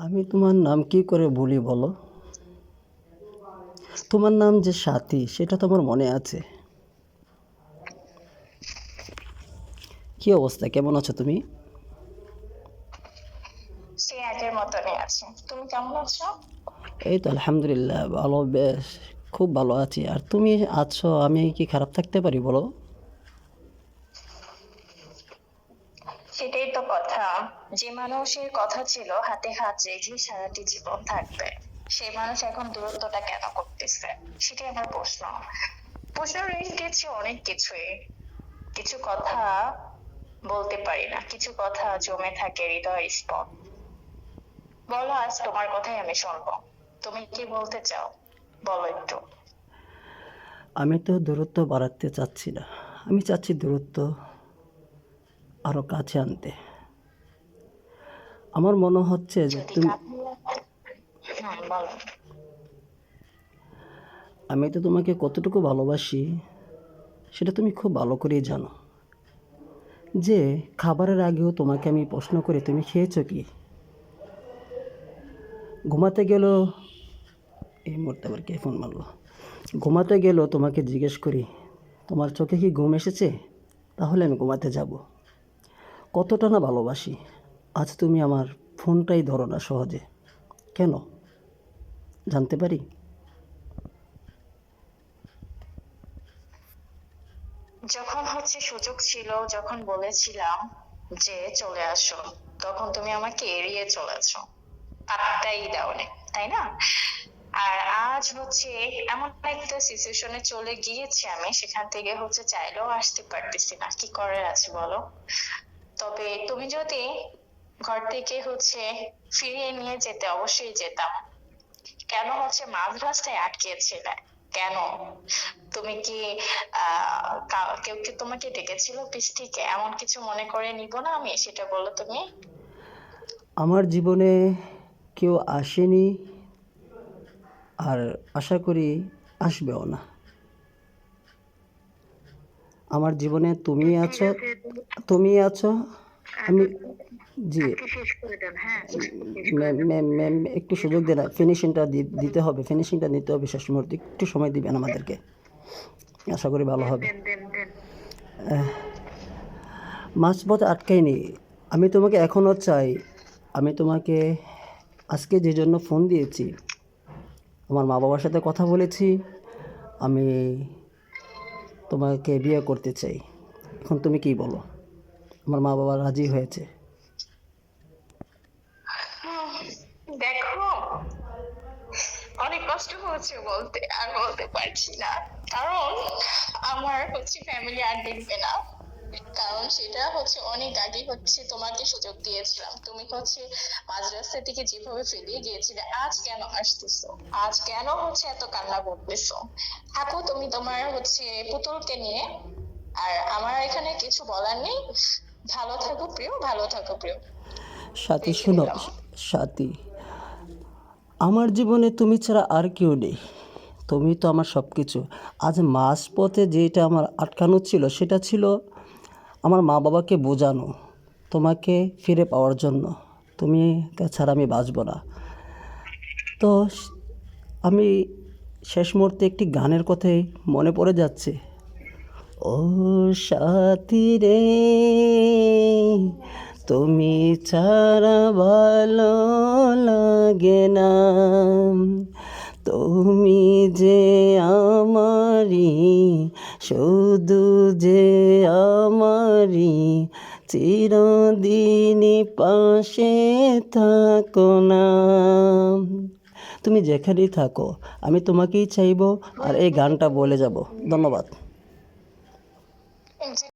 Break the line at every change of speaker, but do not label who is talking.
আমি তোমার নাম কি করে ভুলি বলো? তোমার নাম যে সাথী সেটা তো আমার মনে আছে। কি অবস্থা, কেমন আছো তুমি?
সে আগের মতনই আছে। তুমি কেমন আছো?
এই তো আলহামদুলিল্লাহ ভালো, বেশ খুব ভালো আছি। আর তুমি আছো, আমি কি খারাপ থাকতে পারি বলো?
সেটাই তো কথা। যে মানুষের কথা ছিল হাতে হাত রেখে সারাটি জীবন থাকবে, সেই মানুষ এখন দূরত্বটা কেন করতেছে? সেটাই আমার প্রশ্ন। প্রশ্ন রয়ে গেছে অনেক কিছুই। কিছু কথা বলতে পারি না, কিছু কথা জমে থাকে হৃদয় স্পট। বলো, আজ তোমার কথাই আমি শুনবো। তুমি কি বলতে চাও? বলো একটু।
আমি তো দূরত্ব বাড়াতে চাচ্ছি না, আমি চাচ্ছি দূরত্ব আরো কাছে আনতে। আমার মনে হচ্ছে যে
যদি
তুমি,
কাছে বলো।
আমি তো তোমাকে কতটুকু ভালোবাসি সেটা তুমি খুব ভালো করেই জানো। যে খাবারের আগেও তোমাকে আমি প্রশ্ন করি তুমি খেয়েছো কি। ঘুমাতে গেলেও, এই মুহূর্তে আবার কে ফোন মারলো, ঘুমাতে গেলেও তোমাকে জিজ্ঞেস করি তোমার চোখে কি ঘুম এসেছে, তাহলে আমি ঘুমাতে যাব। কতটা না ভালোবাসি। আজ তুমি আমার ফোনটাই ধরো না সহজে, কেন জানতে পারি?
যখন সুযোগ ছিল, যখন বলেছিলাম যে চলে আসো, তখন তুমি আমাকে এড়িয়ে চলেছো, পাত্তাই দাওনি, তাই না? আর আজ এমন একটা সিচুয়েশনে চলে গিয়েছি আমি, সেখান থেকে চাইলেও আসতে পারতেছি না, কি করার আছে বলো? তবে তুমি যদি ঘর থেকে ফিরিয়ে নিয়ে যেতে, অবশ্যই যেতাম। কেন মাঝ রাস্তায় আটকেছিলে? কেন? তুমি কি কেউ কি তোমাকে ডেকেছিল পিছ থেকে? এমন কিছু মনে করে নিব না আমি, সেটা বলো তুমি।
আমার জীবনে কেউ আসেনি, আর আশা করি আসবেও না। আমার জীবনে তুমি
ঠিক
আছো,
আছে,
তুমি আছো। আমি, জি,
আজকে শেষ করে দেন। হ্যাঁ, শেষ করে
ম্যাম
দেন।
ম্যাম ম্যাম একটু সুযোগ দেন, ফিনিশিংটা দিতে হবে, ফিনিশিংটা নিতে হবে শেষ মুহূর্তে, একটু সময় দিবেন আমাদেরকে, আশা করি ভালো
দেন
হবে।
দেন দেন দেন।
মাঝপথে আটকাইনি, আমি তোমাকে এখনও চাই। আমি তোমাকে আজকে যে জন্য ফোন দিয়েছি, আমার মা বাবার সাথে কথা বলেছি, আমি তোমাকে বিয়ে করতে চাই। এখন তুমি কি বলো? আমার মা বাবা রাজি হয়েছে।
হুম, দেখো, অনেক কষ্ট হচ্ছে বলতে, আর বলতে পারছি না। কারণ আমার ফ্যামিলি আর দেখবে না। কারণ সেটা অনেক আগে তোমাকে সুযোগ দিয়েছিলাম, তুমি মাঝ রাস্তা থেকে যেভাবে ফেলিয়ে গিয়েছিলে, আজ কেন আসতেছো? আজ কেন এত কান্না করতেছো? থাকো তুমি তোমার পুতুলকে নিয়ে। আর আমার এখানে কিছু বলার নেই। ভালো থাকো প্রিয়, ভালো থাকো প্রিয়।
সাথী
রেখে
শোনো,
দিলাম।
সাথী, আমার জীবনে তুমি ছাড়া আর কেউ নেই। তুমি তো আমার সব কিছু। আজ মাঝপথে যেটা আমার আটকানো ছিল সেটা ছিল আমার মা বাবাকে বোঝানো, তোমাকে ফিরে পাওয়ার জন্য। তুমি ছাড়া আমি বাঁচব না। তো আমি শেষ মুহূর্তে একটি গানের কথাই মনে পড়ে যাচ্ছে। ও সাথী রে, তুমি ছাড়া ভালো লাগে না, তুমি যে আমারি, শুধু যে আমারি, চিরদিনই পাশে থাকো না। তুমি যেখানেই থাকো আমি তোমাকেই চাইবো, আর এই গানটা বলে যাব। ধন্যবাদ।